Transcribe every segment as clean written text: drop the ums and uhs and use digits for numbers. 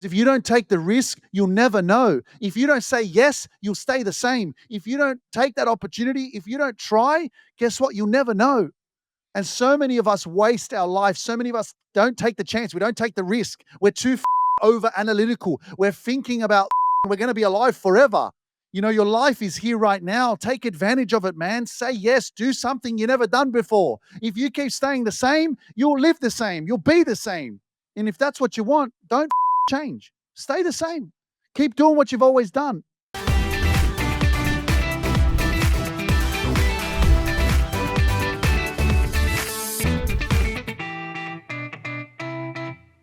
If you don't take the risk, you'll never know. If you don't say yes, you'll stay the same. If you don't take that opportunity, if you don't try, guess what? You'll never know. And so many of us waste our life. So many of us don't take the chance. We don't take the risk. We're too over analytical. We're thinking about we're going to be alive forever. Your life is here right now. Take advantage of it, man. Say yes. Do something you never done before. If you keep staying the same, you'll live the same. You'll be the same. And if that's what you want, don't change. Stay the same. Keep doing what you've always done.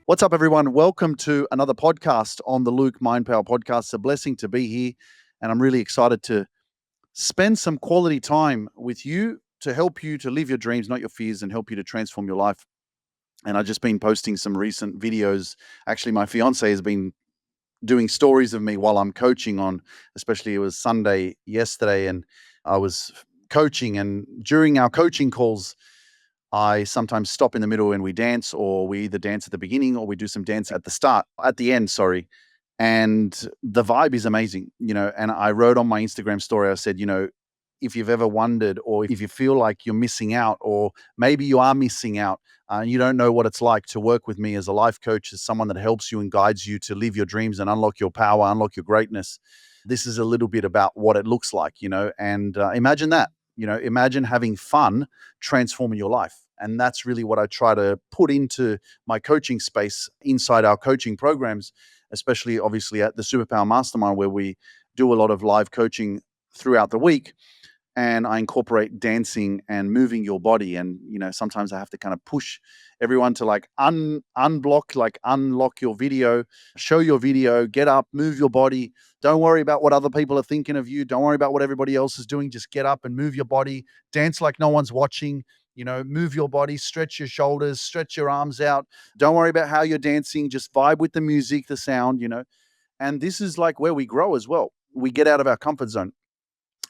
What's up, everyone? Welcome to another podcast on the Luke Mind Power podcast. It's a blessing to be here, and I'm really excited to spend some quality time with you to help you to live your dreams, not your fears, and help you to transform your life. And I've just been posting some recent videos. Actually, my fiance has been doing stories of me while I'm coaching on, especially it was Sunday yesterday, and I was coaching, and during our coaching calls, I sometimes stop in the middle and we dance, or we either dance at the beginning or we do some dance at the end, sorry. And the vibe is amazing, and I wrote on my Instagram story, I said, if you've ever wondered, or if you feel like you're missing out, or maybe you are missing out, and you don't know what it's like to work with me as a life coach, as someone that helps you and guides you to live your dreams and unlock your power, unlock your greatness. This is a little bit about what it looks like, and imagine that. Imagine having fun transforming your life. And that's really what I try to put into my coaching space inside our coaching programs, especially obviously at the Superpower Mastermind, where we do a lot of live coaching throughout the week. And I incorporate dancing and moving your body. And, sometimes I have to kind of push everyone to unlock your video, show your video, get up, move your body. Don't worry about what other people are thinking of you. Don't worry about what everybody else is doing. Just get up and move your body. Dance like no one's watching. Move your body, stretch your shoulders, stretch your arms out. Don't worry about how you're dancing. Just vibe with the music, the sound, And this is like where we grow as well. We get out of our comfort zone.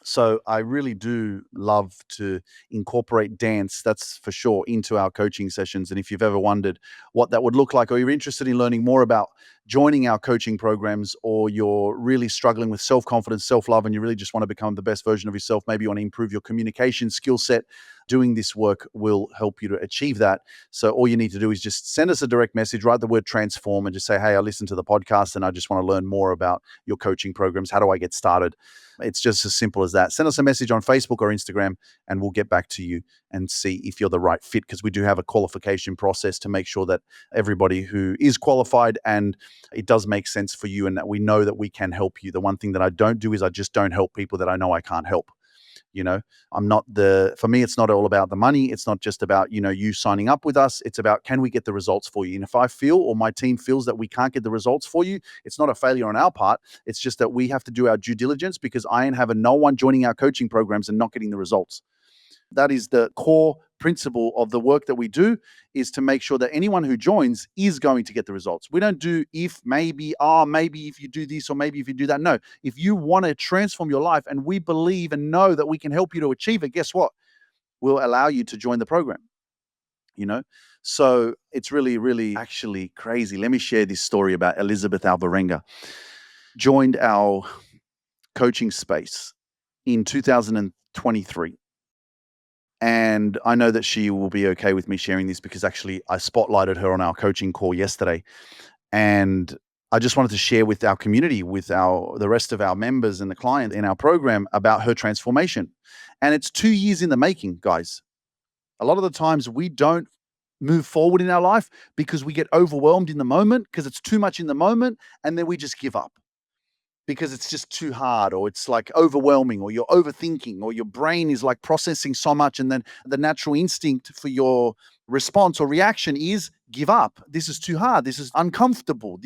So I really do love to incorporate dance, that's for sure, into our coaching sessions. And if you've ever wondered what that would look like, or you're interested in learning more about joining our coaching programs, or you're really struggling with self-confidence, self-love, and you really just want to become the best version of yourself, maybe you want to improve your communication skill set, doing this work will help you to achieve that. So all you need to do is just send us a direct message, write the word transform, and just say, hey, I listened to the podcast and I just want to learn more about your coaching programs. How do I get started? It's just as simple as that. Send us a message on Facebook or Instagram, and we'll get back to you and see if you're the right fit, because we do have a qualification process to make sure that everybody who is qualified and it does make sense for you, and that we know that we can help you. The one thing that I don't do is I just don't help people that I know I can't help. For me, it's not all about the money. It's not just about, you signing up with us. It's about, can we get the results for you? And if I feel, or my team feels, that we can't get the results for you, it's not a failure on our part. It's just that we have to do our due diligence, because I ain't having no one joining our coaching programs and not getting the results. That is the core principle of the work that we do, is to make sure that anyone who joins is going to get the results. We don't do if, maybe, maybe if you do this, or maybe if you do that. No, if you want to transform your life, and we believe and know that we can help you to achieve it, guess what? We'll allow you to join the program. So it's really, really actually crazy. Let me share this story about Elizabeth Alvarenga. Joined our coaching space in 2023. And I know that she will be okay with me sharing this, because actually I spotlighted her on our coaching call yesterday. And I just wanted to share with our community, with the rest of our members and the client in our program, about her transformation. And it's 2 years in the making, guys. A lot of the times we don't move forward in our life because we get overwhelmed in the moment, because it's too much in the moment, and then we just give up because it's just too hard, or it's like overwhelming, or you're overthinking, or your brain is like processing so much. And then the natural instinct for your response or reaction is give up. This is too hard. This is uncomfortable.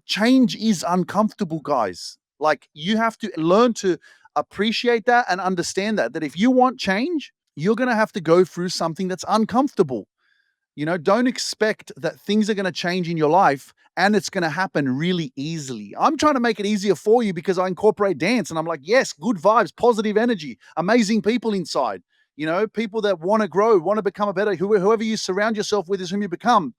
Change is uncomfortable, guys. Like, you have to learn to appreciate that and understand that if you want change, you're going to have to go through something that's uncomfortable. Don't expect that things are going to change in your life and it's going to happen really easily. I'm trying to make it easier for you because I incorporate dance, and I'm like, yes, good vibes, positive energy, amazing people inside, people that want to grow, want to become a better, whoever you surround yourself with is whom you become.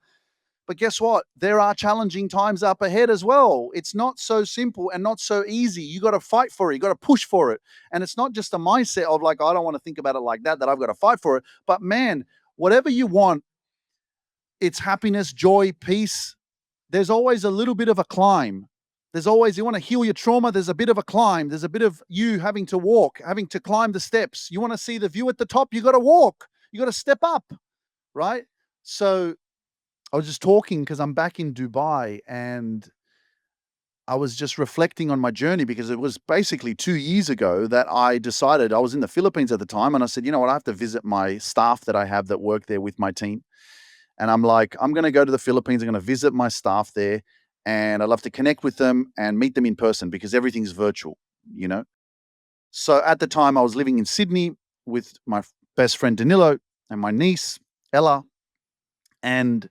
But guess what? There are challenging times up ahead as well. It's not so simple and not so easy. You got to fight for it. You got to push for it. And it's not just a mindset of like, I don't want to think about it like that I've got to fight for it. But man, whatever you want, it's happiness, joy, peace. There's always a little bit of a climb. There's always, you want to heal your trauma, there's a bit of a climb. There's a bit of you having to walk, having to climb the steps. You want to see the view at the top, you got to walk. You got to step up, right? So I was just talking because I'm back in Dubai and I was just reflecting on my journey because it was basically 2 years ago that I decided I was in the Philippines at the time, and I said, "You know what? I have to visit my staff that I have that work there with my team." And I'm like, "I'm gonna go to the Philippines. I'm gonna visit my staff there, and I'd love to connect with them and meet them in person because everything's virtual, you know?" So at the time, I was living in Sydney with my best friend Danilo and my niece Ella, and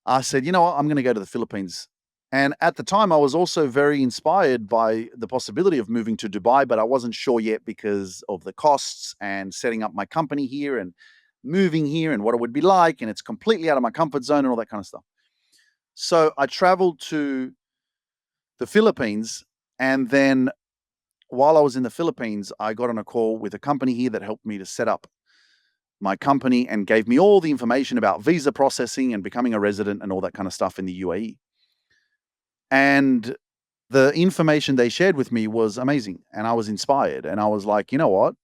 I said, "You know what? I'm gonna go to the Philippines." And at the time, I was also very inspired by the possibility of moving to Dubai, but I wasn't sure yet because of the costs and setting up my company here and moving here and what it would be like. And it's completely out of my comfort zone and all that kind of stuff. So I traveled to the Philippines. And then while I was in the Philippines, I got on a call with a company here that helped me to set up my company and gave me all the information about visa processing and becoming a resident and all that kind of stuff in the UAE. And the information they shared with me was amazing. And I was inspired. And I was like, you know what,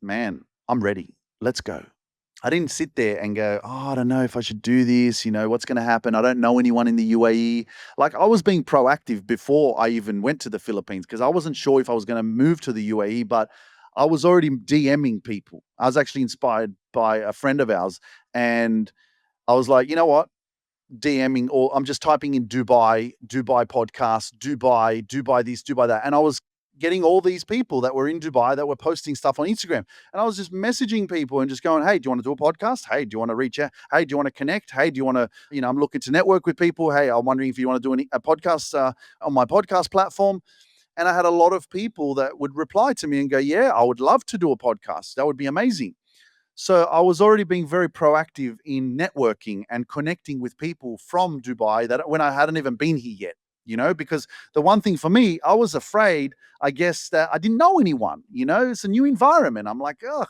man, I'm ready. Let's go. I didn't sit there and go, oh, I don't know if I should do this. What's going to happen? I don't know anyone in the UAE. Like, I was being proactive before I even went to the Philippines because I wasn't sure if I was going to move to the UAE, but I was already DMing people. I was actually inspired by a friend of ours. And I was like, you know what? DMing, or I'm just typing in Dubai podcast, Dubai this, Dubai that. And I was getting all these people that were in Dubai that were posting stuff on Instagram. And I was just messaging people and just going, hey, do you want to do a podcast? Hey, do you want to reach out? Hey, do you want to connect? Hey, do you want to, I'm looking to network with people. Hey, I'm wondering if you want to do a podcast on my podcast platform. And I had a lot of people that would reply to me and go, yeah, I would love to do a podcast. That would be amazing. So I was already being very proactive in networking and connecting with people from Dubai that when I hadn't even been here yet, because the one thing for me, I was afraid, I guess, that I didn't know anyone, it's a new environment. I'm like, ugh,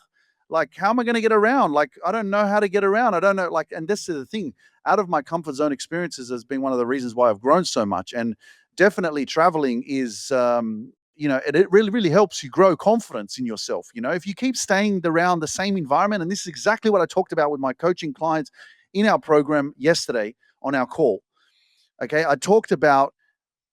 like, how am I going to get around? Like, I don't know how to get around. I don't know. Like, and this is the thing, out of my comfort zone experiences has been one of the reasons why I've grown so much. And definitely traveling is, it really, really helps you grow confidence in yourself. If you keep staying around the same environment, and this is exactly what I talked about with my coaching clients in our program yesterday on our call. Okay. I talked about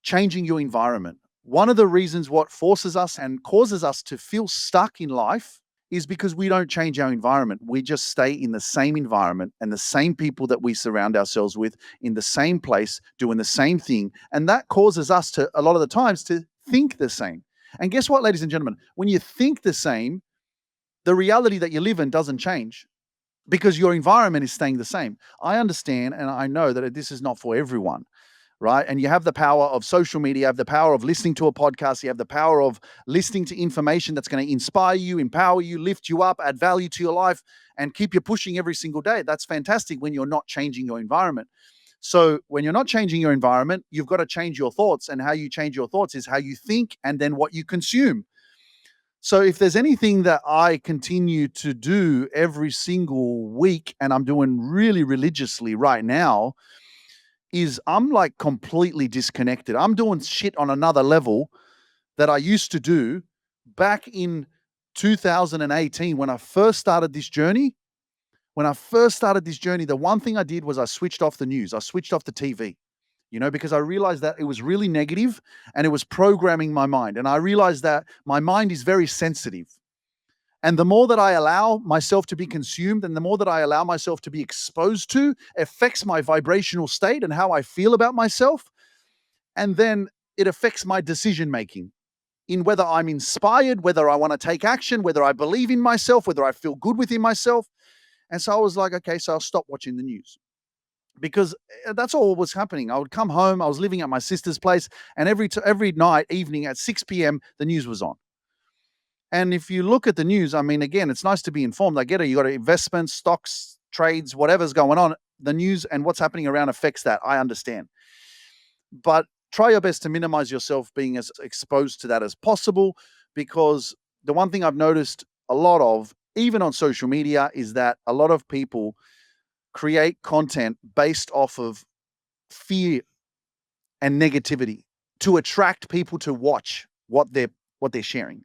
changing your environment. One of the reasons what forces us and causes us to feel stuck in life is because we don't change our environment. We just stay in the same environment and the same people that we surround ourselves with in the same place, doing the same thing. And that causes us to, a lot of the times, to think the same. And guess what, ladies and gentlemen? When you think the same, the reality that you live in doesn't change because your environment is staying the same. I understand and I know that this is not for everyone, right? And you have the power of social media, you have the power of listening to a podcast, you have the power of listening to information that's going to inspire you, empower you, lift you up, add value to your life, and keep you pushing every single day. That's fantastic when you're not changing your environment. So when you're not changing your environment, you've got to change your thoughts. And how you change your thoughts is how you think and then what you consume. So if there's anything that I continue to do every single week, and I'm doing really religiously right now, is I'm like completely disconnected. I'm doing shit on another level that I used to do back in 2018 when I first started this journey. The one thing I did was I switched off the news. I switched off the TV, because I realized that it was really negative and it was programming my mind. And I realized that my mind is very sensitive. And the more that I allow myself to be consumed and the more that I allow myself to be exposed to affects my vibrational state and how I feel about myself. And then it affects my decision making in whether I'm inspired, whether I want to take action, whether I believe in myself, whether I feel good within myself. And so I was like, okay, so I'll stop watching the news because that's all was happening. I would come home. I was living at my sister's place, and every night, evening at 6 p.m., the news was on. And if you look at the news, I mean, again, it's nice to be informed. I get it. You got investments, stocks, trades, whatever's going on. the news and what's happening around affects that. I understand. But try your best to minimize yourself being as exposed to that as possible, because the one thing I've noticed a lot of, even on social media, is that a lot of people create content based off of fear and negativity to attract people to watch what they're sharing.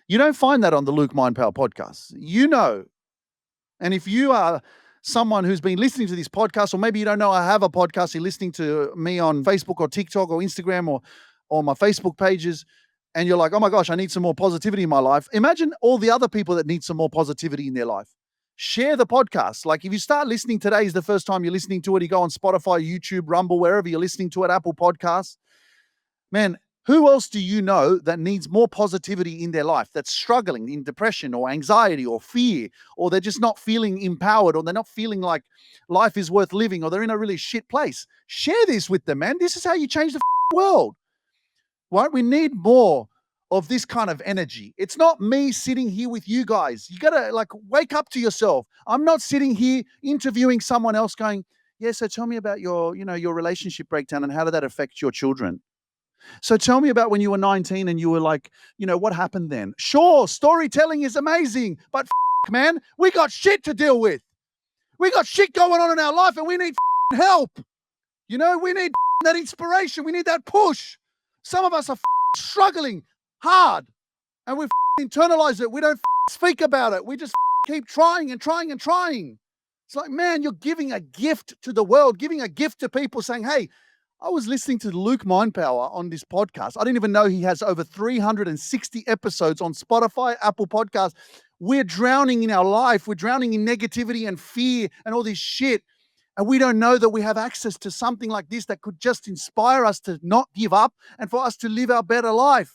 You don't find that on the Luke Mind Power podcast. And if you are someone who's been listening to this podcast, or maybe you don't know I have a podcast, you're listening to me on Facebook or TikTok or Instagram or my Facebook pages, and you're like, oh my gosh, I need some more positivity in my life. Imagine all the other people that need some more positivity in their life. Share the podcast. Like if you start listening today is the first time you're listening to it, you go on Spotify, YouTube, Rumble, wherever you're listening to it, Apple Podcasts. Man, who else do you know that needs more positivity in their life, that's struggling in depression or anxiety or fear, or they're just not feeling empowered, or they're not feeling like life is worth living, or they're in a really shit place? Share this with them, man. This is how you change the world, right? We need more of this kind of energy. It's not me sitting here with you guys. You got to wake up to yourself. I'm not sitting here interviewing someone else going, yeah, so tell me about your relationship breakdown and how did that affect your children? So tell me about when you were 19 and you were like, what happened then? Sure, storytelling is amazing, but man, we got shit to deal with. We got shit going on in our life and we need help. We need that inspiration. We need that push. Some of us are struggling hard and we internalize it. We don't speak about it. We just keep trying and trying and trying. It's like, man, you're giving a gift to the world, giving a gift to people, saying, hey, I was listening to Luke Mindpower on this podcast. I didn't even know he has over 360 episodes on Spotify, Apple Podcasts. We're drowning in our life. We're drowning in negativity and fear and all this shit. And we don't know that we have access to something like this that could just inspire us to not give up and for us to live our better life.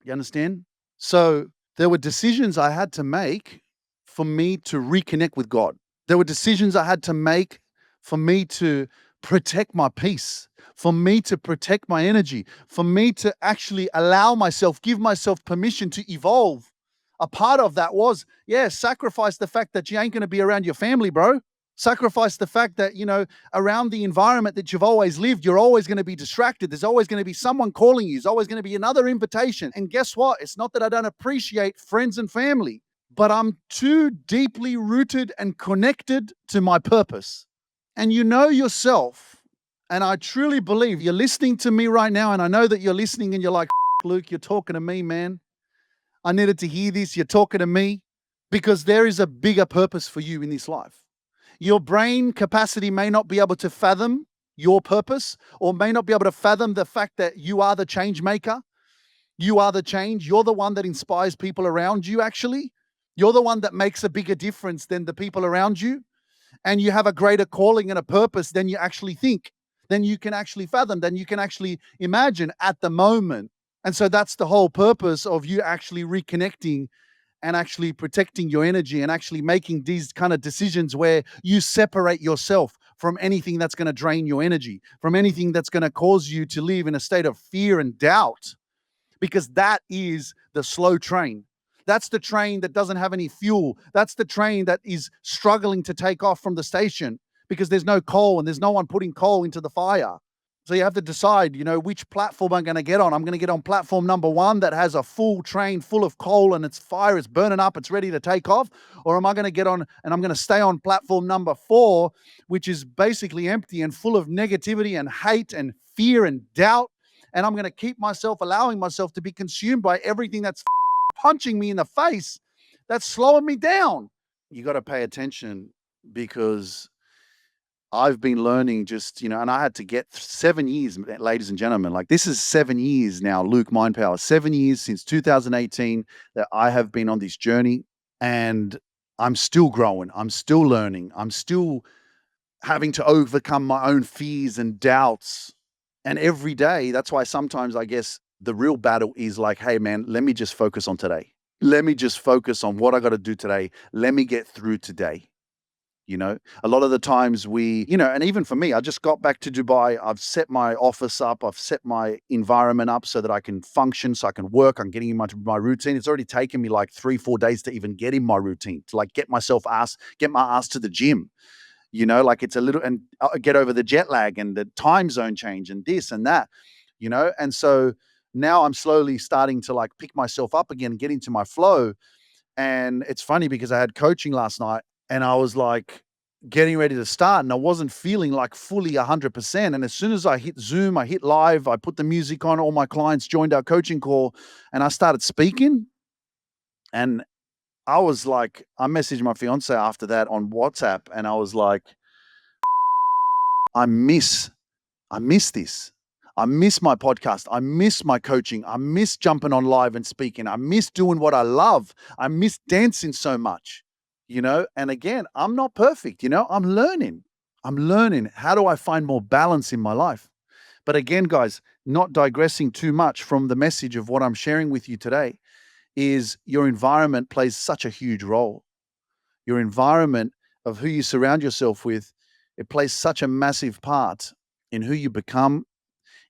You understand? So there were decisions I had to make for me to reconnect with God. There were decisions I had to make for me to protect my peace, for me to protect my energy, for me to actually allow myself, give myself permission to evolve. A part of that was, sacrifice the fact that you ain't going to be around your family, bro. Sacrifice the fact that, around the environment that you've always lived, you're always going to be distracted. There's always going to be someone calling you. There's always going to be another invitation. And guess what? It's not that I don't appreciate friends and family, but I'm too deeply rooted and connected to my purpose. And you know yourself, and I truly believe you're listening to me right now, and I know that you're listening and you're like, Luke, you're talking to me, man. I needed to hear this. You're talking to me, because there is a bigger purpose for you in this life. Your brain capacity may not be able to fathom your purpose, or may not be able to fathom the fact that you are the change maker. You are the change. You're the one that inspires people around you, actually. You're the one that makes a bigger difference than the people around you. And you have a greater calling and a purpose than you actually think, than you can actually fathom, than you can actually imagine at the moment. And so that's the whole purpose of you actually reconnecting and actually protecting your energy and actually making these kind of decisions where you separate yourself from anything that's going to drain your energy, from anything that's going to cause you to live in a state of fear and doubt, because that is the slow train. That's the train that doesn't have any fuel. That's the train that is struggling to take off from the station because there's no coal and there's no one putting coal into the fire. So you have to decide, which platform I'm going to get on. I'm going to get on platform number 1 that has a full train full of coal and it's fire, it's burning up, it's ready to take off. Or am I going to get on and I'm going to stay on platform number 4, which is basically empty and full of negativity and hate and fear and doubt. And I'm going to keep allowing myself to be consumed by everything that's punching me in the face, that's slowing me down. You got to pay attention, because I've been learning and I had to get 7 years, ladies and gentlemen. Like, this is 7 years now, Luke Mindpower, 7 years since 2018 that I have been on this journey, and I'm still growing. I'm still learning. I'm still having to overcome my own fears and doubts. And every day, that's why sometimes I guess the real battle is like, hey man, let me just focus on today. Let me just focus on what I got to do today. Let me get through today. A lot of the times and even for me, I just got back to Dubai. I've set my office up. I've set my environment up so that I can function, so I can work. I'm getting in my routine. It's already taken me like 3-4 days to even get in my routine, to like get my ass to the gym. like it's a little, and get over the jet lag and the time zone change and this and that, and so now I'm slowly starting to like pick myself up again and get into my flow. And it's funny because I had coaching last night and I was like getting ready to start and I wasn't feeling like fully 100%. And as soon as I hit Zoom, I hit live, I put the music on, all my clients joined our coaching call and I started speaking. And I was like, I messaged my fiance after that on WhatsApp and I was like, I miss I miss this. I miss my podcast. I miss my coaching. I miss jumping on live and speaking. I miss doing what I love. I miss dancing so much. And again, I'm not perfect. I'm learning. I'm learning. How do I find more balance in my life? But again, guys, not digressing too much from the message of what I'm sharing with you today is your environment plays such a huge role. Your environment of who you surround yourself with, it plays such a massive part in who you become,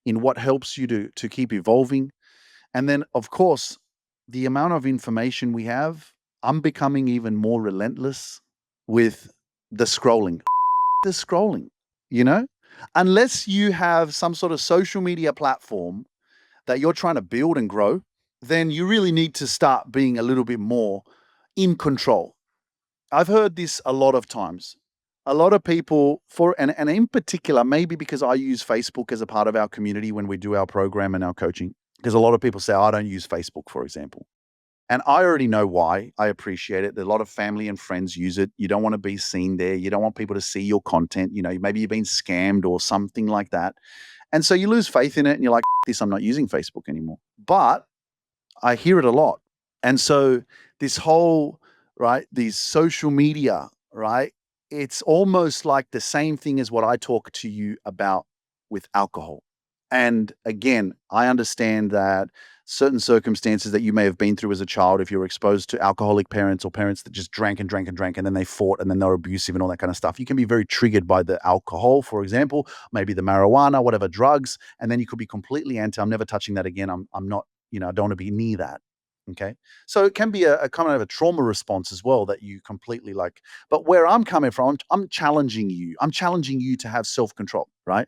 in what helps you to keep evolving. And then, of course, the amount of information we have, I'm becoming even more relentless with the scrolling. The scrolling, you know? Unless you have some sort of social media platform that you're trying to build and grow, then you really need to start being a little bit more in control. I've heard this a lot of times. A lot of people and in particular, maybe because I use Facebook as a part of our community when we do our program and our coaching, because a lot of people say, "Oh, I don't use Facebook," for example. And I already know why. I appreciate it. A lot of family and friends use it. You don't want to be seen there. You don't want people to see your content. Maybe you've been scammed or something like that. And so you lose faith in it and you're like, this, I'm not using Facebook anymore. But I hear it a lot. And so this whole, right, these social media, right, it's almost like the same thing as what I talk to you about with alcohol. And again, I understand that certain circumstances that you may have been through as a child, if you were exposed to alcoholic parents or parents that just drank and drank and drank, and then they fought and then they were abusive and all that kind of stuff, you can be very triggered by the alcohol, for example, maybe the marijuana, whatever drugs, and then you could be completely anti. I'm never touching that again. I'm not, I don't want to be near that. Okay. So it can be a kind of a trauma response as well that you completely like. But where I'm coming from, I'm challenging you. I'm challenging you to have self control. Right.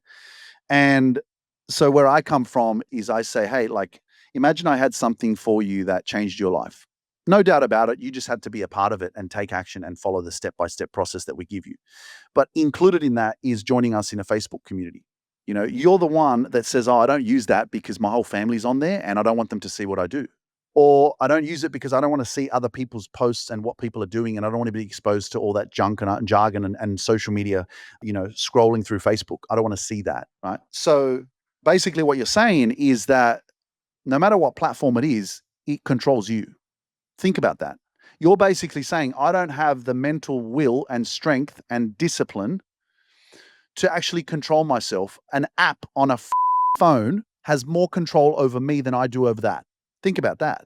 And so where I come from is I say, hey, like, imagine I had something for you that changed your life. No doubt about it. You just had to be a part of it and take action and follow the step by step process that we give you. But included in that is joining us in a Facebook community. You're the one that says, oh, I don't use that because my whole family's on there and I don't want them to see what I do. Or I don't use it because I don't want to see other people's posts and what people are doing. And I don't want to be exposed to all that junk and jargon and social media, scrolling through Facebook. I don't want to see that. Right. So basically, what you're saying is that no matter what platform it is, it controls you. Think about that. You're basically saying, I don't have the mental will and strength and discipline to actually control myself. An app on a phone has more control over me than I do over that. Think about that,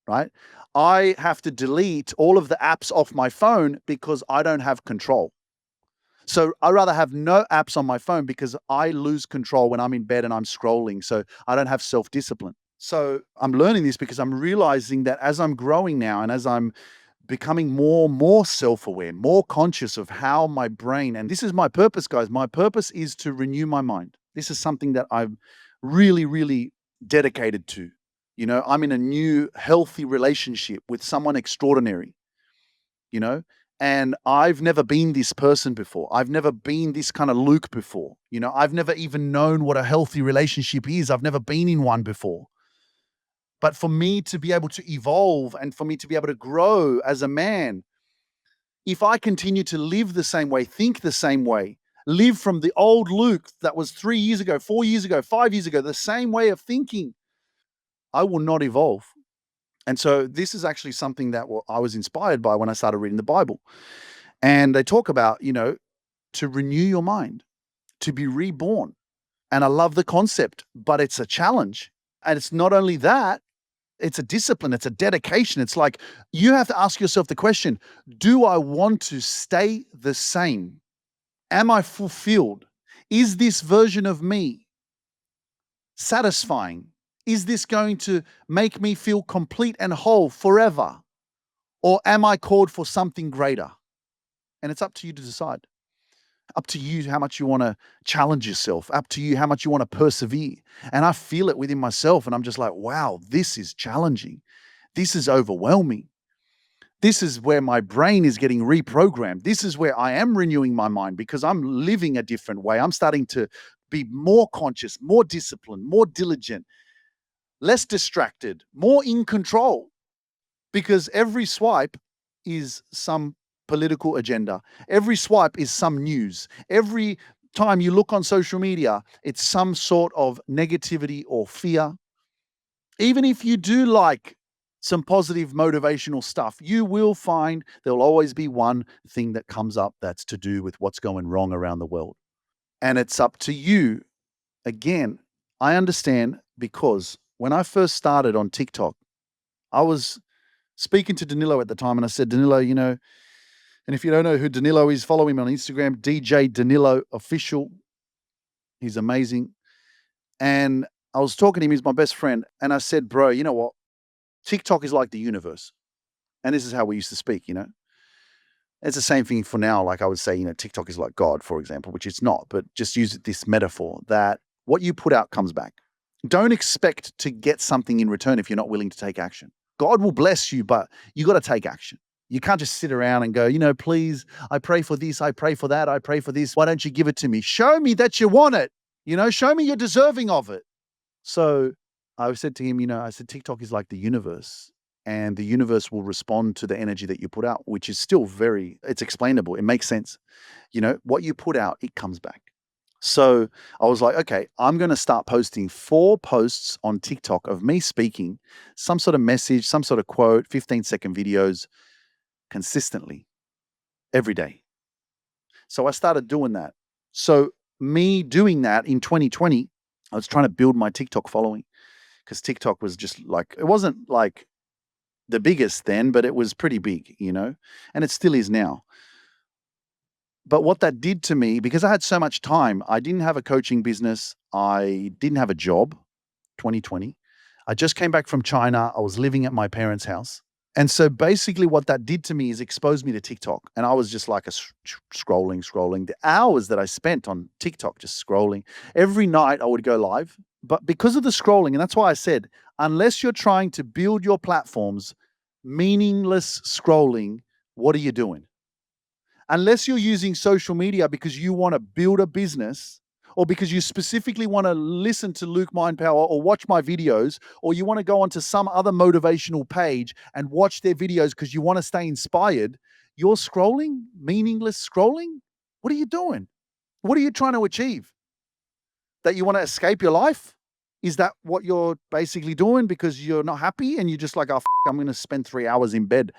right? I have to delete all of the apps off my phone because I don't have control. So I rather have no apps on my phone because I lose control when I'm in bed and I'm scrolling. So I don't have self-discipline. So I'm learning this because I'm realizing that as I'm growing now and as I'm becoming more self-aware, more conscious of how my brain, and this is my purpose, guys. My purpose is to renew my mind. This is something that I'm really, really dedicated to. I'm in a new healthy relationship with someone extraordinary, you know, and I've never been this person before. I've never been this kind of Luke before. I've never even known what a healthy relationship is. I've never been in one before. But for me to be able to evolve and for me to be able to grow as a man, if I continue to live the same way, think the same way, live from the old Luke that was 3 years ago, 4 years ago, 5 years ago, the same way of thinking, I will not evolve. And so this is actually something that I was inspired by when I started reading the Bible. And they talk about, to renew your mind, to be reborn. And I love the concept, but it's a challenge. And it's not only that, it's a discipline, it's a dedication. It's like you have to ask yourself the question, do I want to stay the same? Am I fulfilled? Is this version of me satisfying? Is this going to make me feel complete and whole forever? Or am I called for something greater? And it's up to you to decide. Up to you how much you want to challenge yourself. Up to you how much you want to persevere. And I feel it within myself. And I'm just like, wow, this is challenging. This is overwhelming. This is where my brain is getting reprogrammed. This is where I am renewing my mind because I'm living a different way. I'm starting to be more conscious, more disciplined, more diligent, less distracted, more in control, because every swipe is some political agenda. Every swipe is some news. Every time you look on social media, it's some sort of negativity or fear. Even if you do like some positive motivational stuff, you will find there'll always be one thing that comes up that's to do with what's going wrong around the world. And it's up to you. Again, I understand because when I first started on TikTok, I was speaking to Danilo at the time and I said, Danilo, and if you don't know who Danilo is, follow him on Instagram, DJ Danilo Official. He's amazing. And I was talking to him, he's my best friend. And I said, bro, you know what? TikTok is like the universe. And this is how we used to speak. It's the same thing for now. Like I would say, TikTok is like God, for example, which it's not, but just use this metaphor that what you put out comes back. Don't expect to get something in return if you're not willing to take action. God will bless you, but you got to take action. You can't just sit around and go, please, I pray for this, I pray for that, I pray for this. Why don't you give it to me? Show me that you want it. Show me you're deserving of it. So I said to him, I said, TikTok is like the universe, and the universe will respond to the energy that you put out, which is still it's explainable. It makes sense. What you put out, it comes back. So I was like, okay, I'm going to start posting 4 posts on TikTok of me speaking, some sort of message, some sort of quote, 15-second videos consistently every day. So I started doing that. So me doing that in 2020, I was trying to build my TikTok following because TikTok was just like, it wasn't like the biggest then, but it was pretty big, and it still is now. But what that did to me, because I had so much time, I didn't have a coaching business. I didn't have a job, 2020. I just came back from China. I was living at my parents' house. And so basically what that did to me is expose me to TikTok. And I was just like scrolling. The hours that I spent on TikTok just scrolling. Every night I would go live. But because of the scrolling, and that's why I said, unless you're trying to build your platforms, meaningless scrolling, what are you doing? Unless you're using social media because you want to build a business, or because you specifically want to listen to Luke Mind Power or watch my videos, or you want to go onto some other motivational page and watch their videos because you want to stay inspired, you're scrolling, meaningless scrolling. What are you doing? What are you trying to achieve? That you want to escape your life? Is that what you're basically doing because you're not happy and you're just like, I'm going to spend 3 hours in bed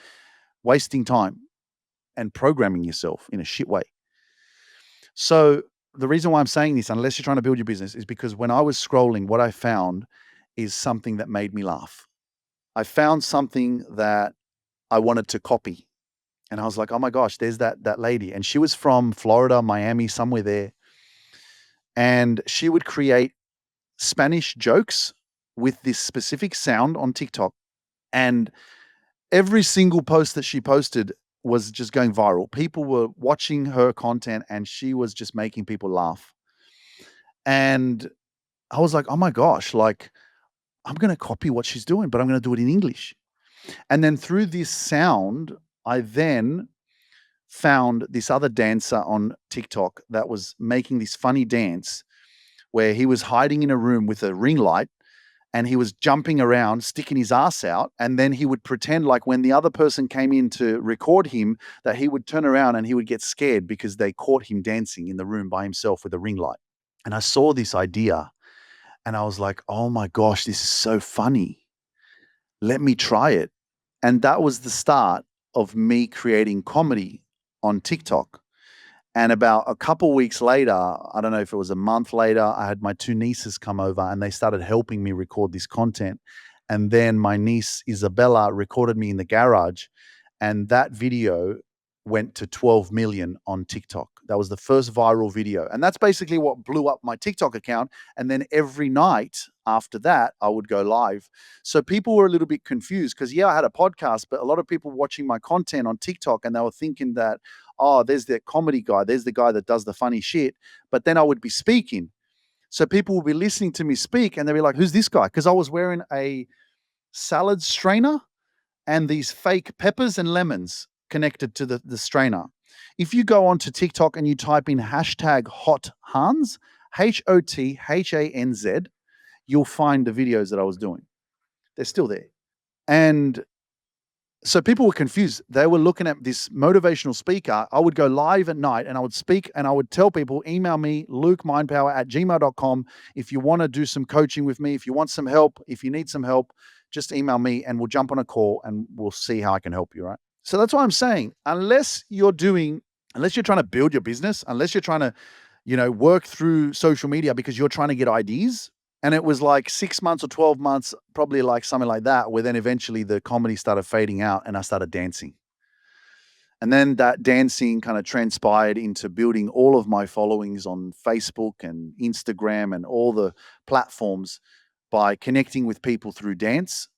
wasting time and programming yourself in a shit way? So the reason why I'm saying this, unless you're trying to build your business, is because when I was scrolling, what I found is something that made me laugh. I found something that I wanted to copy. And I was like, oh my gosh, there's that lady. And she was from Florida, Miami, somewhere there. And she would create Spanish jokes with this specific sound on TikTok. And every single post that she posted was just going viral. People were watching her content and she was just making people laugh. And I was like, oh my gosh, like I'm going to copy what she's doing, but I'm going to do it in English. And then through this sound, I then found this other dancer on TikTok that was making this funny dance where he was hiding in a room with a ring light and he was jumping around, sticking his ass out. And then he would pretend like when the other person came in to record him, that he would turn around and he would get scared because they caught him dancing in the room by himself with a ring light. And I saw this idea and I was like, oh my gosh, this is so funny. Let me try it. And that was the start of me creating comedy on TikTok. And about a couple weeks later, I don't know if it was a month later, I had my 2 nieces come over and they started helping me record this content. And then my niece Isabella recorded me in the garage, and that video went to 12 million on TikTok. That was the first viral video. And that's basically what blew up my TikTok account. And then every night after that, I would go live. So people were a little bit confused because, yeah, I had a podcast, but a lot of people watching my content on TikTok and they were thinking that, oh, there's that comedy guy, there's the guy that does the funny shit. But then I would be speaking. So people would be listening to me speak and they'd be like, who's this guy? Because I was wearing a salad strainer and these fake peppers and lemons connected to the strainer. If you go onto TikTok and you type in hashtag hot Hans, HOTHANZ, you'll find the videos that I was doing. They're still there. And so people were confused. They were looking at this motivational speaker. I would go live at night and I would speak and I would tell people, email me, lukemindpower@gmail.com. If you want to do some coaching with me, if you want some help, if you need some help, just email me and we'll jump on a call and we'll see how I can help you, right? So that's why I'm saying, unless you're trying to build your business, unless you're trying to, work through social media because you're trying to get ideas, and it was like 6 months or 12 months, probably like something like that, where then eventually the comedy started fading out and I started dancing. And then that dancing kind of transpired into building all of my followings on Facebook and Instagram and all the platforms by connecting with people through dance.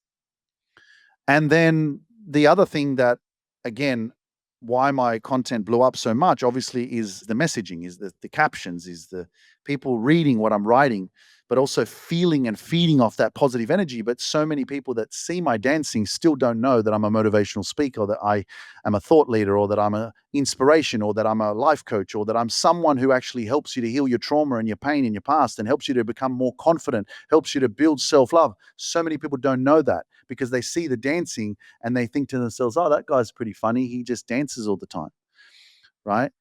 And then the other thing that, again, why my content blew up so much, obviously, is the messaging, is the captions, is the people reading what I'm writing, but also feeling and feeding off that positive energy. But so many people that see my dancing still don't know that I'm a motivational speaker, or that I am a thought leader, or that I'm an inspiration, or that I'm a life coach, or that I'm someone who actually helps you to heal your trauma and your pain in your past and helps you to become more confident, helps you to build self-love. So many people don't know that because they see the dancing and they think to themselves, oh, that guy's pretty funny. He just dances all the time, right?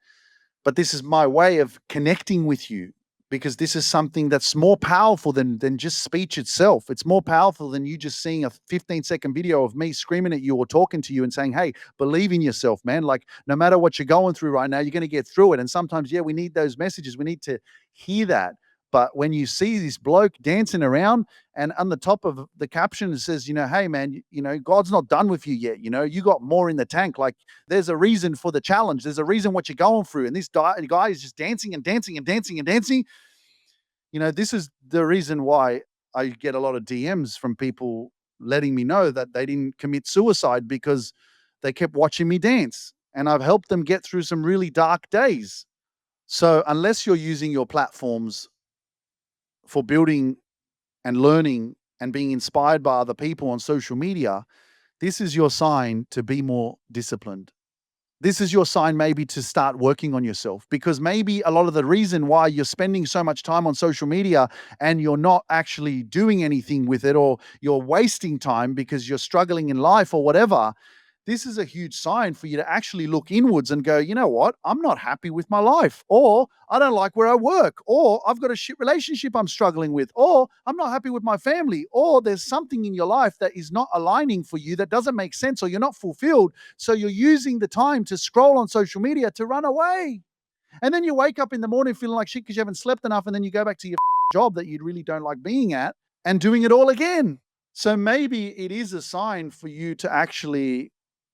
But this is my way of connecting with you, because this is something that's more powerful than just speech itself. It's more powerful than you just seeing a 15-second video of me screaming at you or talking to you and saying, hey, believe in yourself, man. Like, no matter what you're going through right now, you're going to get through it. And sometimes, yeah, we need those messages. We need to hear that. But when you see this bloke dancing around and on the top of the caption, it says, hey, man, God's not done with you yet. You got more in the tank. Like, there's a reason for the challenge. There's a reason what you're going through. And this guy is just dancing and dancing and dancing and dancing. This is the reason why I get a lot of DMs from people letting me know that they didn't commit suicide because they kept watching me dance. And I've helped them get through some really dark days. So unless you're using your platforms for building and learning and being inspired by other people on social media, this is your sign to be more disciplined. This is your sign maybe to start working on yourself, because maybe a lot of the reason why you're spending so much time on social media and you're not actually doing anything with it, or you're wasting time because you're struggling in life or whatever, this is a huge sign for you to actually look inwards and go, you know what? I'm not happy with my life, or I don't like where I work, or I've got a shit relationship I'm struggling with, or I'm not happy with my family, or there's something in your life that is not aligning for you, that doesn't make sense, or you're not fulfilled. So you're using the time to scroll on social media to run away. And then you wake up in the morning feeling like shit because you haven't slept enough. And then you go back to your job that you really don't like being at and doing it all again. So maybe it is a sign for you to actually,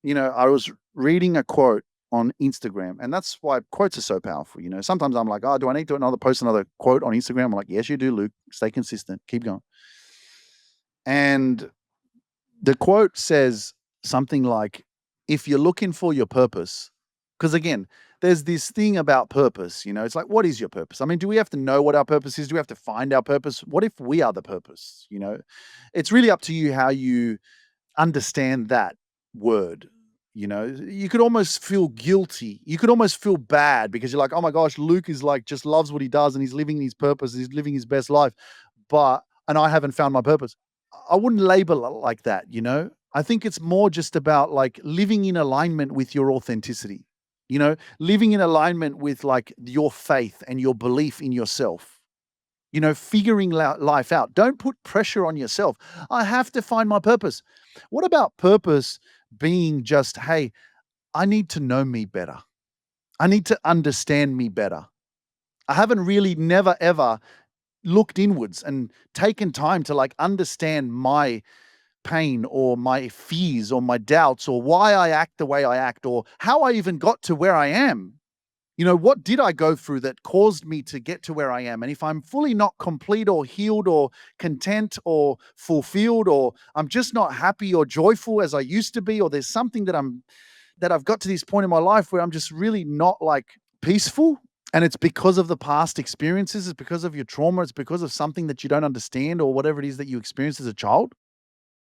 I was reading a quote on Instagram, and that's why quotes are so powerful. Sometimes I'm like, oh, do I need to post another quote on Instagram? I'm like, yes, you do, Luke. Stay consistent. Keep going. And the quote says something like, if you're looking for your purpose, because again, there's this thing about purpose, it's like, what is your purpose? I mean, do we have to know what our purpose is? Do we have to find our purpose? What if we are the purpose? It's really up to you how you understand that word. You could almost feel guilty. You could almost feel bad because you're like, oh my gosh, Luke is like, just loves what he does and he's living his purpose. He's living his best life. And I haven't found my purpose. I wouldn't label it like that. I think it's more just about like living in alignment with your authenticity, living in alignment with like your faith and your belief in yourself, figuring life out. Don't put pressure on yourself. I have to find my purpose. What about purpose being just, hey, I need to know me better. I need to understand me better. I haven't really never ever looked inwards and taken time to like understand my pain or my fears or my doubts or why I act the way I act or how I even got to where I am. What did I go through that caused me to get to where I am? And if I'm fully not complete or healed or content or fulfilled, or I'm just not happy or joyful as I used to be, or there's something that I'm that I've got to this point in my life where I'm just really not like peaceful. And it's because of the past experiences. It's because of your trauma. It's because of something that you don't understand or whatever it is that you experienced as a child.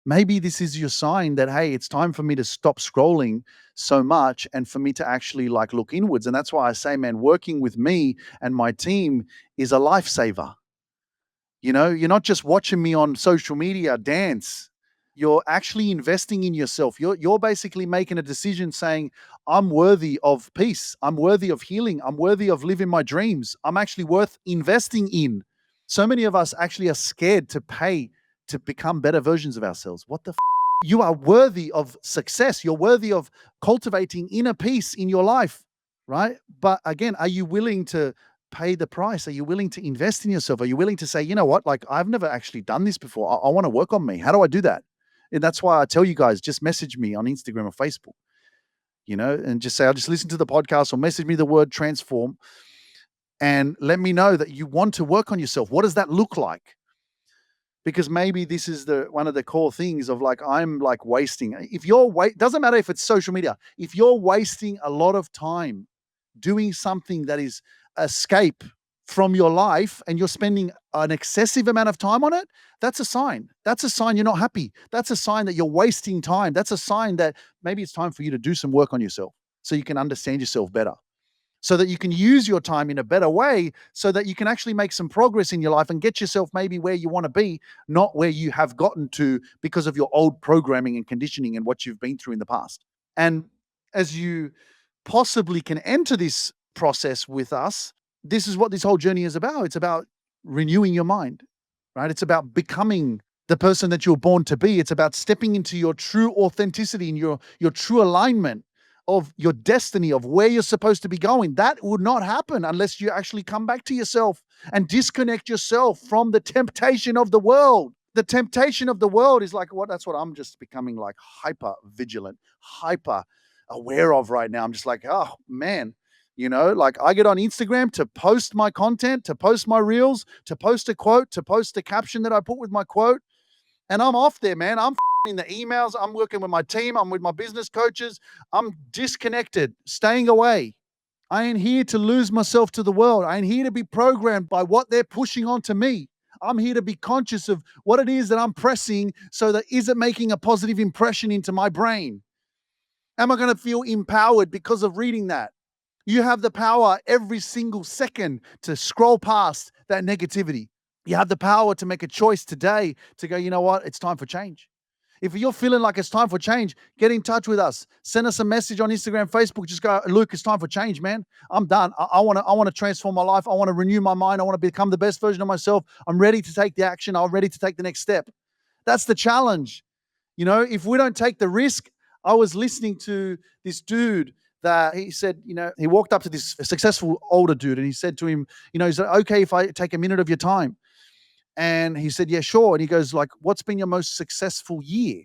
Maybe this is your sign that, hey, it's time for me to stop scrolling so much and for me to actually like look inwards. And that's why I say, man, working with me and my team is a lifesaver. You're not just watching me on social media dance. You're actually investing in yourself. You're basically making a decision saying, I'm worthy of peace. I'm worthy of healing. I'm worthy of living my dreams. I'm actually worth investing in. So many of us actually are scared to pay to become better versions of ourselves. What the You are worthy of success. You're worthy of cultivating inner peace in your life, right? But again, are you willing to pay the price? Are you willing to invest in yourself? Are you willing to say, you know what, like I've never actually done this before. I want to work on me. How do I do that? And that's why I tell you guys, just message me on Instagram or Facebook, and just say, I'll just listen to the podcast or message me the word transform and let me know that you want to work on yourself. What does that look like? Because maybe this is the one of the core things of like, I'm like wasting. If you're doesn't matter if it's social media, if you're wasting a lot of time doing something that is escape from your life and you're spending an excessive amount of time on it, that's a sign. That's a sign you're not happy. That's a sign that you're wasting time. That's a sign that maybe it's time for you to do some work on yourself so you can understand yourself better, so that you can use your time in a better way, so that you can actually make some progress in your life and get yourself maybe where you want to be, not where you have gotten to because of your old programming and conditioning and what you've been through in the past. And as you possibly can enter this process with us, this is what this whole journey is about. It's about renewing your mind, right? It's about becoming the person that you're born to be. It's about stepping into your true authenticity and your true alignment of your destiny, of where you're supposed to be going. That would not happen unless you actually come back to yourself and disconnect yourself from the temptation of the world. The temptation of the world is like what that's what I'm just becoming like hyper vigilant, hyper aware of right now. I'm just like, oh man, like I get on Instagram to post my content, to post my reels, to post a quote, to post a caption that I put with my quote. And I'm off there, man. I'm in the emails. I'm working with my team. I'm with my business coaches. I'm disconnected, staying away. I ain't here to lose myself to the world. I ain't here to be programmed by what they're pushing onto me. I'm here to be conscious of what it is that I'm pressing so that is it making a positive impression into my brain? Am I going to feel empowered because of reading that? You have the power every single second to scroll past that negativity. You have the power to make a choice today to go, you know what? It's time for change. If you're feeling like it's time for change, get in touch with us. Send us a message on Instagram, Facebook. Just go, Luke, it's time for change, man. I'm done. I want to transform my life. I want to renew my mind. I want to become the best version of myself. I'm ready to take the action. I'm ready to take the next step. That's the challenge. If we don't take the risk, I was listening to this dude that he said, he walked up to this successful older dude and he said to him, is it okay if I take a minute of your time? And he said, yeah, sure. And he goes like, what's been your most successful year?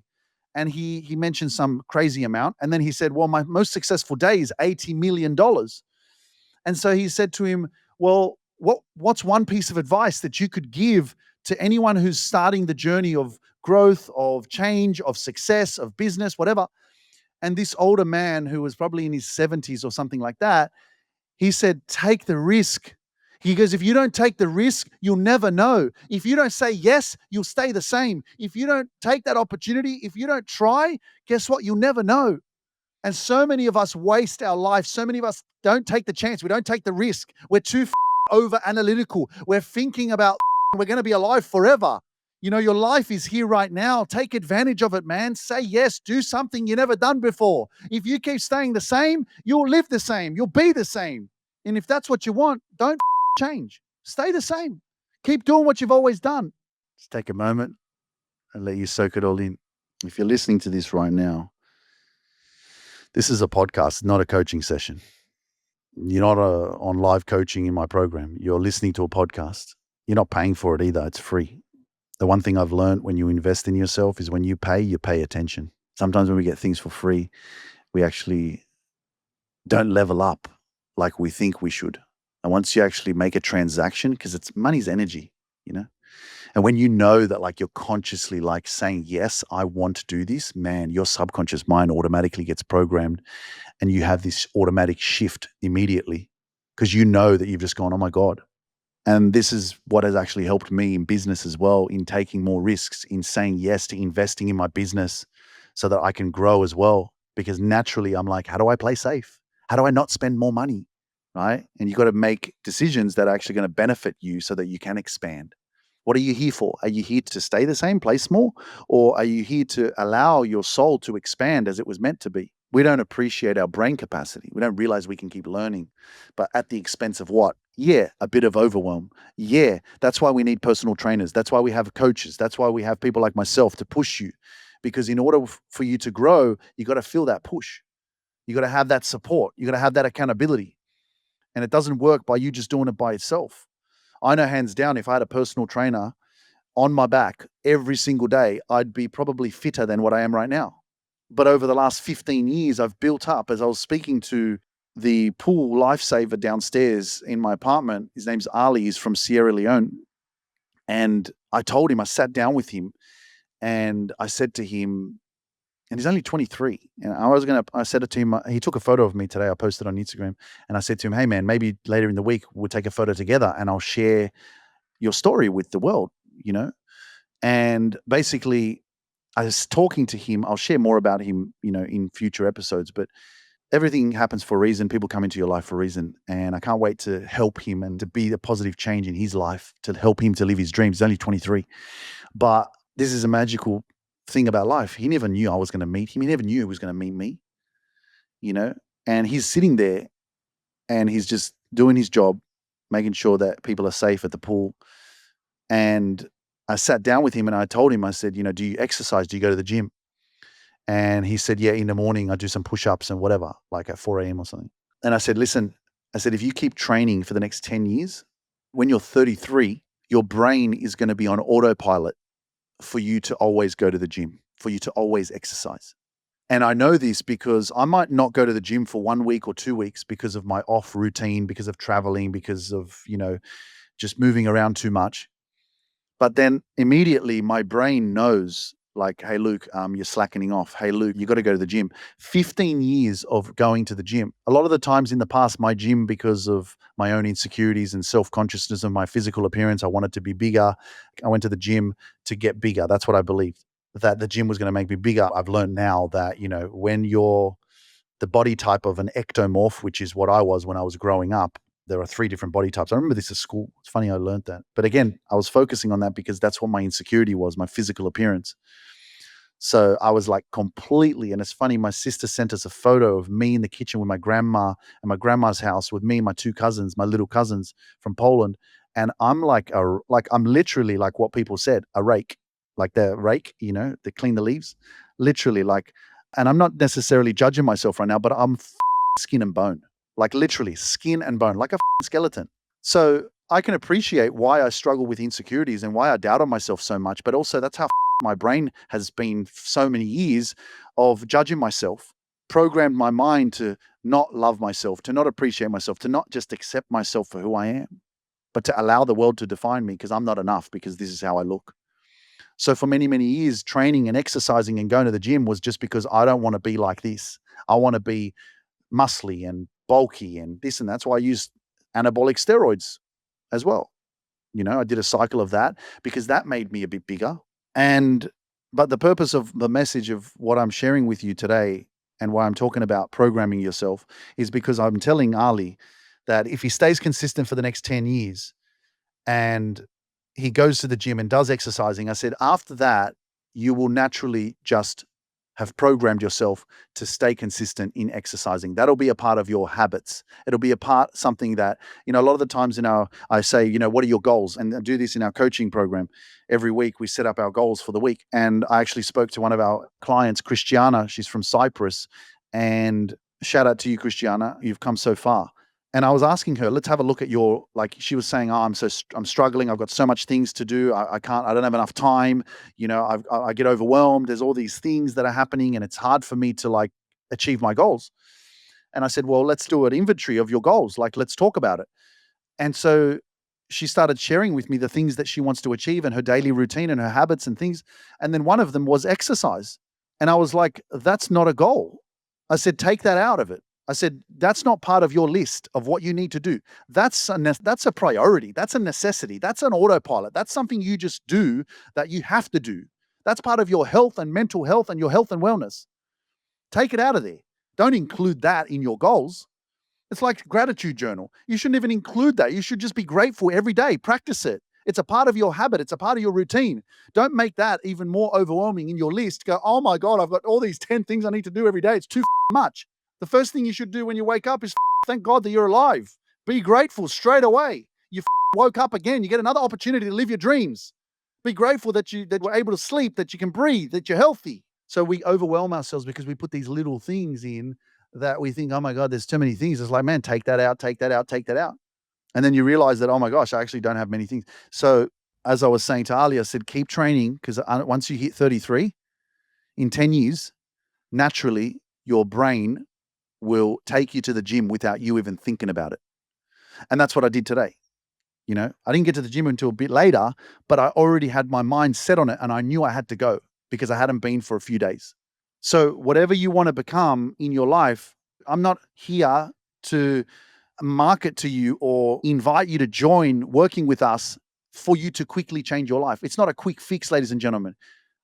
And he mentioned some crazy amount. And then he said, well, my most successful day is $80 million. And so he said to him, well, what's one piece of advice that you could give to anyone who's starting the journey of growth, of change, of success, of business, whatever? And this older man who was probably in his 70s or something like that, he said, take the risk. He goes, if you don't take the risk, you'll never know. If you don't say yes, you'll stay the same. If you don't take that opportunity, if you don't try, guess what? You'll never know. And so many of us waste our life. So many of us don't take the chance. We don't take the risk. We're too over analytical. We're thinking about we're going to be alive forever. Your life is here right now. Take advantage of it, man. Say yes. Do something you never done before. If you keep staying the same, you'll live the same. You'll be the same. And if that's what you want, don't change. Stay the same. Keep doing what you've always done. Just take a moment and let you soak it all in. If you're listening to this right now, this is a podcast, not a coaching session. You're not on live coaching in my program. You're listening to a podcast. You're not paying for it either. It's free. The one thing I've learned when you invest in yourself is when you pay attention. Sometimes when we get things for free, we actually don't level up like we think we should. And once you actually make a transaction, because money's energy, And when you know that like you're consciously like saying, yes, I want to do this, man, your subconscious mind automatically gets programmed and you have this automatic shift immediately because you know that you've just gone, oh my God. And this is what has actually helped me in business as well, in taking more risks, in saying yes to investing in my business so that I can grow as well. Because naturally, I'm like, how do I play safe? How do I not spend more money? Right. And you got to make decisions that are actually going to benefit you so that you can expand. What are you here for? Are you here to stay the same, play small? Or are you here to allow your soul to expand as it was meant to be? We don't appreciate our brain capacity. We don't realize we can keep learning, but at the expense of what? Yeah, a bit of overwhelm. Yeah, that's why we need personal trainers. That's why we have coaches. That's why we have people like myself to push you. Because in order for you to grow, you got to feel that push. You got to have that support. You got to have that accountability. And it doesn't work by you just doing it by itself. I know hands down, if I had a personal trainer on my back every single day, I'd be probably fitter than what I am right now. But over the last 15 years, I've built up. As I was speaking to the pool lifesaver downstairs in my apartment, his name's Ali, he's from Sierra Leone. And I told him, I sat down with him and I said to him, and he's only 23. And I said it to him, he took a photo of me today. I posted on Instagram and I said to him, hey man, maybe later in the week we'll take a photo together and I'll share your story with the world, you know? And basically, I was talking to him. I'll share more about him, in future episodes, but everything happens for a reason. People come into your life for a reason. And I can't wait to help him and to be a positive change in his life, to help him to live his dreams. He's only 23. But this is a magical thing about life. He never knew I was going to meet him. He never knew he was going to meet me, you know? And he's sitting there and he's just doing his job, making sure that people are safe at the pool. And I sat down with him and I told him, I said, do you exercise? Do you go to the gym? And he said, yeah, in the morning I do some push-ups and whatever, like at 4 a.m. or something. And I said, listen, if you keep training for the next 10 years, when you're 33, your brain is going to be on autopilot for you to always go to the gym, for you to always exercise. And I know this because I might not go to the gym for 1 week or 2 weeks because of my off routine, because of traveling, because of, just moving around too much. But then immediately my brain knows, like, hey, Luke, you're slackening off. Hey, Luke, you got to go to the gym. 15 years of going to the gym. A lot of the times in the past, my gym, because of my own insecurities and self-consciousness of my physical appearance, I wanted to be bigger. I went to the gym to get bigger. That's what I believed, that the gym was going to make me bigger. I've learned now that, when you're the body type of an ectomorph, which is what I was when I was growing up. There are 3 different body types. I remember this at school. It's funny I learned that. But again, I was focusing on that because that's what my insecurity was, my physical appearance. So I was like completely, and it's funny, my sister sent us a photo of me in the kitchen with my grandma and my grandma's house with me and my 2 cousins, my little cousins from Poland. And I'm I'm literally like what people said, a rake, like the rake, they clean the leaves, literally and I'm not necessarily judging myself right now, but I'm skin and bone, like literally skin and bone, like a skeleton. So I can appreciate why I struggle with insecurities and why I doubt on myself so much, but also that's how my brain has been so many years of judging myself, programmed my mind to not love myself, to not appreciate myself, to not just accept myself for who I am, but to allow the world to define me because I'm not enough, because this is how I look. So for many, many years, training and exercising and going to the gym was just because I don't want to be like this. I want to be muscly and bulky and this and that's why I used anabolic steroids as well. I did a cycle of that because that made me a bit bigger. And but the purpose of the message of what I'm sharing with you today and why I'm talking about programming yourself is because I'm telling Ali that if he stays consistent for the next 10 years and he goes to the gym and does exercising, I said, after that, you will naturally just have programmed yourself to stay consistent in exercising. That'll be a part of your habits. It'll be something that, a lot of the times I say, what are your goals? And I do this in our coaching program. Every week we set up our goals for the week. And I actually spoke to one of our clients, Christiana. She's from Cyprus. And shout out to you, Christiana. You've come so far. And I was asking her, let's have a look at she was saying, oh, I'm struggling. I've got so much things to do. I don't have enough time. I get overwhelmed. There's all these things that are happening and it's hard for me to achieve my goals. And I said, well, let's do an inventory of your goals. Let's talk about it. And so she started sharing with me the things that she wants to achieve and her daily routine and her habits and things. And then one of them was exercise. And I was like, that's not a goal. I said, take that out of it. I said, that's not part of your list of what you need to do. That's a priority. That's a necessity. That's an autopilot. That's something you just do that you have to do. That's part of your health and mental health and your health and wellness. Take it out of there. Don't include that in your goals. It's like gratitude journal. You shouldn't even include that. You should just be grateful every day. Practice it. It's a part of your habit. It's a part of your routine. Don't make that even more overwhelming in your list. Go, oh my God, I've got all these 10 things I need to do every day. It's too much. The first thing you should do when you wake up is thank God that you're alive. Be grateful straight away. You woke up again. You get another opportunity to live your dreams. Be grateful that you were able to sleep, that you can breathe, that you're healthy. So we overwhelm ourselves because we put these little things in that we think, oh my God, there's too many things. It's like, man, take that out, take that out, take that out. And then you realize that, oh my gosh, I actually don't have many things. So as I was saying to Ali, I said, keep training, because once you hit 33, in 10 years, naturally, your brain will take you to the gym without you even thinking about it. And that's what I did today. You know, I didn't get to the gym until a bit later, but I already had my mind set on it and I knew I had to go because I hadn't been for a few days. So whatever you want to become in your life, I'm not here to market to you or invite you to join working with us for you to quickly change your life. It's not a quick fix, ladies and gentlemen.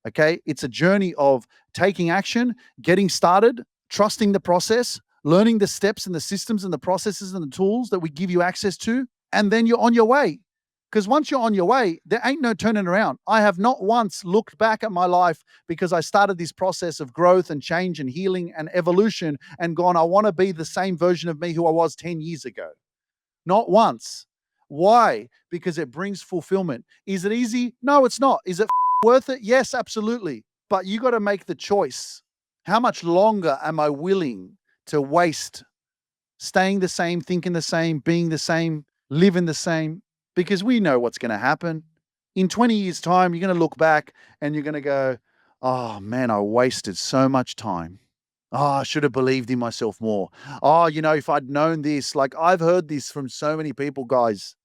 Okay. It's a journey of taking action, getting started, trusting the process, learning the steps and the systems and the processes and the tools that we give you access to. And then you're on your way. Because once you're on your way, there ain't no turning around. I have not once looked back at my life because I started this process of growth and change and healing and evolution and gone, I want to be the same version of me who I was 10 years ago. Not once. Why? Because it brings fulfillment. Is it easy? No, it's not. Is it worth it? Yes, absolutely. But you got to make the choice. How much longer am I willing to waste staying the same, thinking the same, being the same, living the same? Because we know what's going to happen. In 20 years' time, you're going to look back and you're going to go, oh man, I wasted so much time. Oh, I should have believed in myself more. Oh, if I'd known this, like I've heard this from so many people, guys.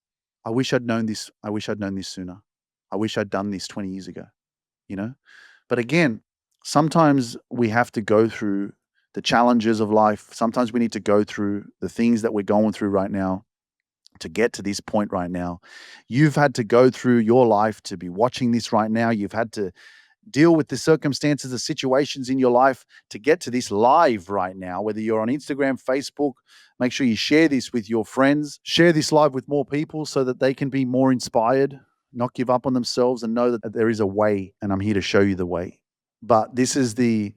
I wish I'd known this. I wish I'd known this sooner. I wish I'd done this 20 years ago, you know? But again, sometimes we have to go through the challenges of life. Sometimes we need to go through the things that we're going through right now to get to this point right now. You've had to go through your life to be watching this right now. You've had to deal with the circumstances, the situations in your life to get to this live right now, whether you're on Instagram, Facebook. Make sure you share this with your friends, share this live with more people so that they can be more inspired, not give up on themselves, and know that there is a way, and I'm here to show you the way. But this is the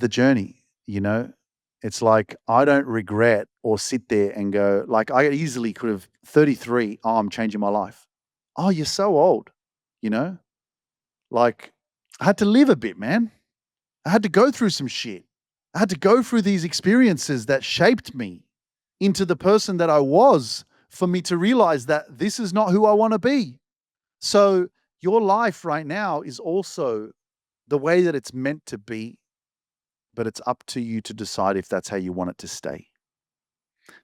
journey, It's like I don't regret or sit there and go, like I easily could have 33, oh, I'm changing my life. Oh, you're so old, you know? Like I had to live a bit, man. I had to go through some shit. I had to go through these experiences that shaped me into the person that I was for me to realize that this is not who I want to be. So your life right now is also the way that it's meant to be, but it's up to you to decide if that's how you want it to stay.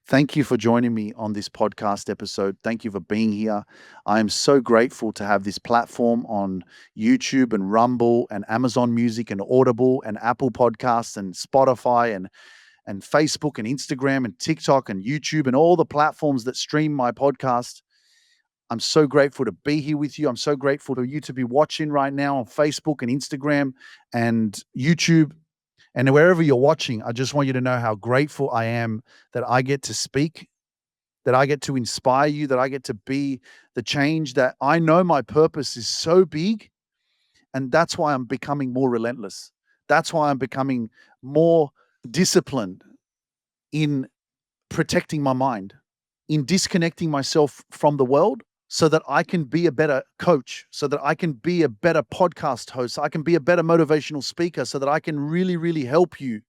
Thank you for joining me on this podcast episode. Thank you for being here. I am so grateful to have this platform on YouTube and Rumble and Amazon Music and Audible and Apple Podcasts and Spotify and Facebook and Instagram and TikTok and YouTube and all the platforms that stream my podcast. I'm so grateful to be here with you. I'm so grateful for you to be watching right now on Facebook and Instagram and YouTube. And wherever you're watching, I just want you to know how grateful I am that I get to speak, that I get to inspire you, that I get to be the change that I know my purpose is so big. And that's why I'm becoming more relentless. That's why I'm becoming more disciplined in protecting my mind, in disconnecting myself from the world so that I can be a better coach, so that I can be a better podcast host, so I can be a better motivational speaker, so that I can really, really help you.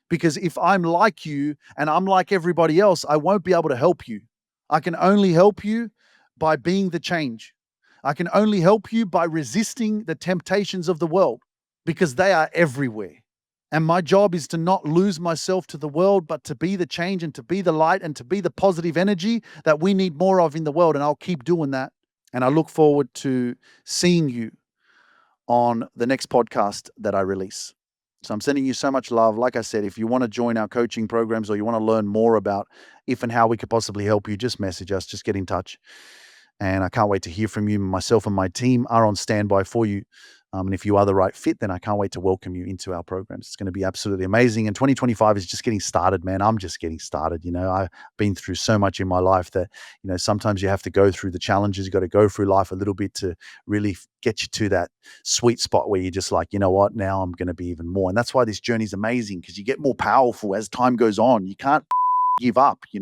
Because if I'm like you and I'm like everybody else, I won't be able to help you. I can only help you by being the change. I can only help you by resisting the temptations of the world because they are everywhere. And my job is to not lose myself to the world, but to be the change and to be the light and to be the positive energy that we need more of in the world. And I'll keep doing that. And I look forward to seeing you on the next podcast that I release. So I'm sending you so much love. Like I said, if you want to join our coaching programs or you want to learn more about if and how we could possibly help you, just message us, just get in touch. And I can't wait to hear from you. Myself and my team are on standby for you. And if you are the right fit, then I can't wait to welcome you into our programs. It's going to be absolutely amazing. And 2025 is just getting started, man. I'm just getting started. I've been through so much in my life that, sometimes you have to go through the challenges. You got to go through life a little bit to really get you to that sweet spot where you're just like, you know what, now I'm going to be even more. And that's why this journey is amazing, because you get more powerful as time goes on. You can't give up, you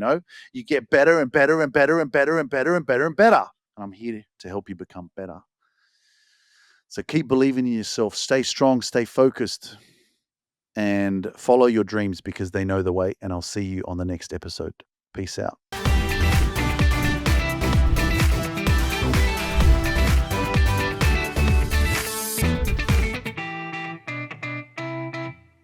get better and better and better and better and better and better and better. And I'm here to help you become better. So keep believing in yourself, stay strong, stay focused, and follow your dreams, because they know the way. And I'll see you on the next episode. Peace out.